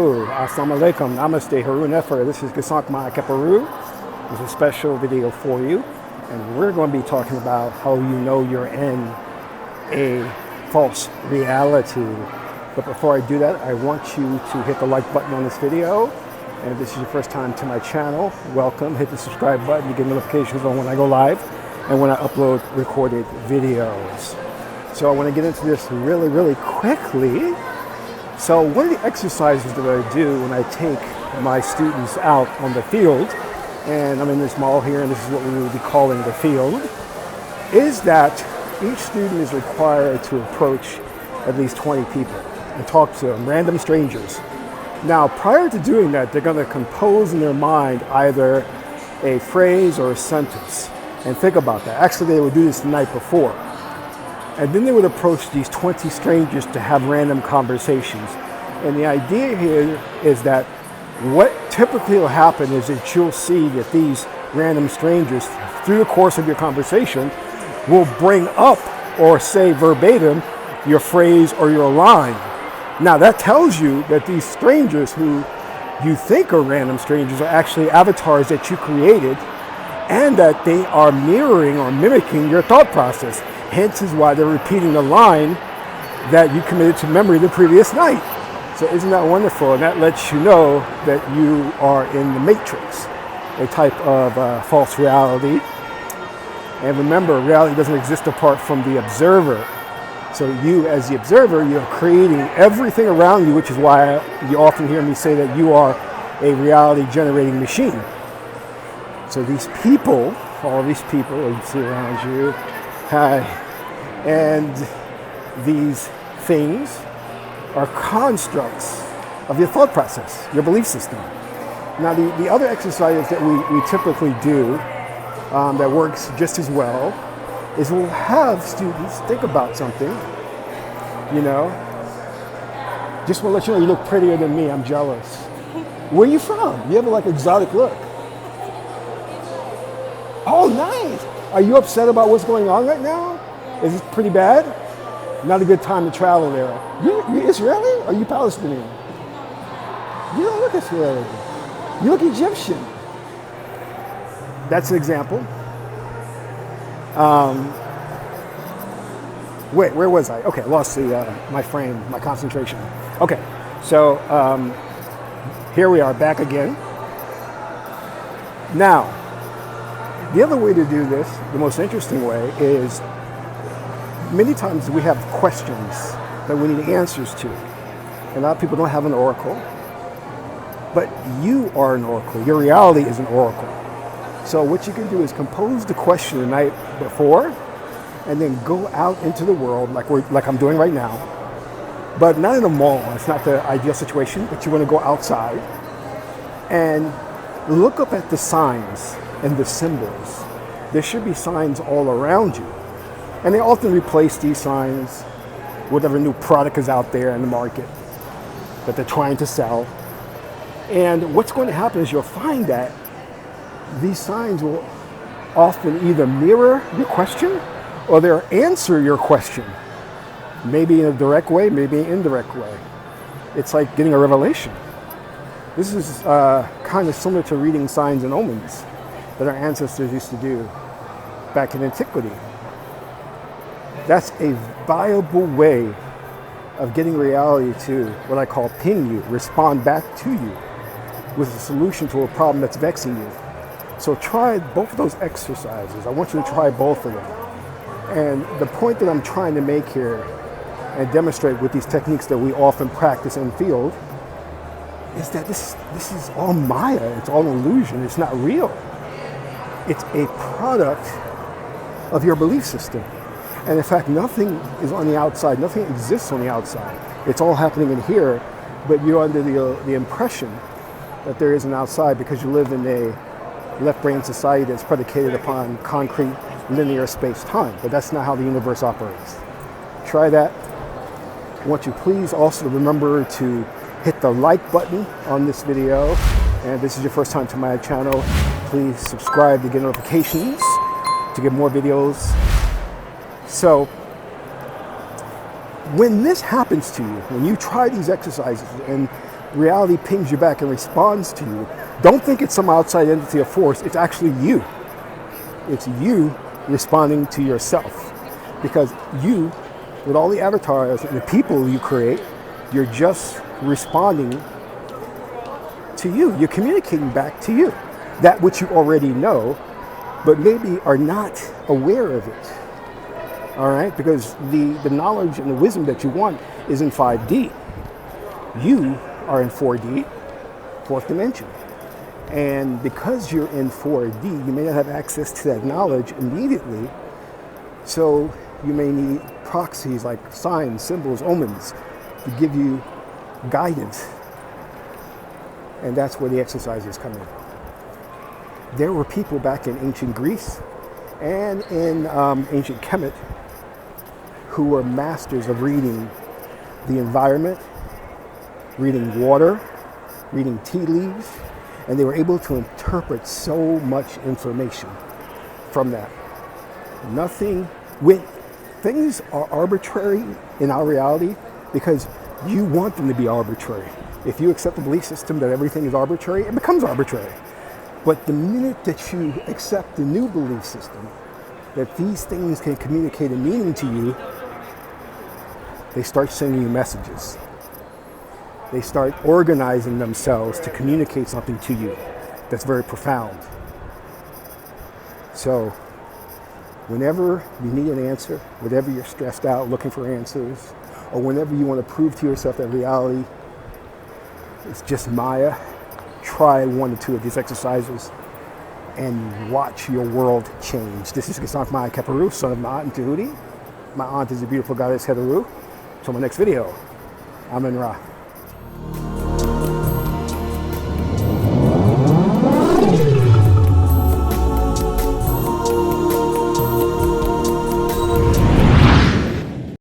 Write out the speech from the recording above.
Hello, Assalamu alaikum, Namaste, Haru Nefer. This is Qesankh Peru. It's a special video for you, and we're going to be talking about how you know you're in a false reality. But before I do that, I want you to hit the like button on this video. And if this is your first time to my channel, welcome. Hit the subscribe button to get notifications on when I go live and when I upload recorded videos. So I want to get into this really quickly. So one of the exercises that I do when I take my students out on the field, and I'm in this mall here, and this is what we would be calling the field, is that each student is required to approach at least 20 people and talk to them, random strangers. Now, prior to doing that, they're going to compose in their mind either a phrase or a sentence, and think about that. Actually, they would do this the night before. And then they would approach these 20 strangers to have random conversations. And the idea here is that what typically will happen is that you'll see that these random strangers, through the course of your conversation, will bring up or say verbatim your phrase or your line. Now that tells you that these strangers who you think are random strangers are actually avatars that you created, and that they are mirroring or mimicking your thought process. Hence is why they're repeating the line that you committed to memory the previous night. So isn't that wonderful? And that lets you know that you are in the matrix, a type of false reality. And remember, reality doesn't exist apart from the observer. So you, as the observer, you're creating everything around you, which is why you often hear me say that you are a reality generating machine. So these people, all these people you see around you, and these things are constructs of your thought process, your belief system. Now, the other exercise that we typically do that works just as well is we'll have students think about something, you know. Just want to let you know you look prettier than me, I'm jealous. Where are you from? You have like an exotic look. Oh, nice. Are you upset about what's going on right now? Is it pretty bad? Not a good time to travel there. You Israeli? Or are you Palestinian? You don't look Israeli. You look Egyptian. That's an example. Wait, where was I? Okay, I lost my frame, my concentration. Okay, so here we are back again. Now, the other way to do this, the most interesting way, is many times we have questions that we need answers to. And a lot of people don't have an oracle, but you are an oracle. Your reality is an oracle. So what you can do is compose the question the night before, and then go out into the world like I'm doing right now, but not in a mall. It's not the ideal situation, but you want to go outside and look up at the signs and the symbols. There should be signs all around you. And they often replace these signs, whatever new product is out there in the market that they're trying to sell. And what's going to happen is you'll find that these signs will often either mirror your question or they'll answer your question. Maybe in a direct way, maybe an indirect way. It's like getting a revelation. This is kind of similar to reading signs and omens that our ancestors used to do back in antiquity. That's a viable way of getting reality to what I call ping you, respond back to you with a solution to a problem that's vexing you. So try both of those exercises. I want you to try both of them. And the point that I'm trying to make here and demonstrate with these techniques that we often practice in field is that this is all Maya, it's all illusion, it's not real. It's a product of your belief system. And in fact, nothing is on the outside, nothing exists on the outside. It's all happening in here, but you're under the impression that there is an outside because you live in a left-brain society that's predicated upon concrete, linear space-time. But that's not how the universe operates. Try that. I want you please also remember to hit the like button on this video. And if this is your first time to my channel, please subscribe to get notifications to get more videos. So when this happens to you, when you try these exercises and reality pings you back and responds to you. Don't think it's some outside entity or force. It's actually you. It's you responding to yourself. Because you, with all the avatars and the people you create, you're just responding to you. You're communicating back to you. That which you already know, but maybe are not aware of it. All right? Because the knowledge and the wisdom that you want is in 5D. You are in 4D, fourth dimension. And because you're in 4D, you may not have access to that knowledge immediately. So you may need proxies like signs, symbols, omens to give you guidance. And that's where the exercises come in. There were people back in ancient Greece and in ancient Kemet who were masters of reading the environment, reading water, reading tea leaves, and they were able to interpret so much information from that. Things are arbitrary in our reality because you want them to be arbitrary. If you accept the belief system that everything is arbitrary, it becomes arbitrary. But the minute that you accept the new belief system, that these things can communicate a meaning to you, they start sending you messages. They start organizing themselves to communicate something to you that's very profound. So, whenever you need an answer, whenever you're stressed out looking for answers, or whenever you want to prove to yourself that reality is just Maya, try one or two of these exercises and watch your world change. This is Qesankh Maya Keperu, son of my aunt Tahuti. My aunt is a beautiful goddess Heteru. Till my next video, Amen Ra.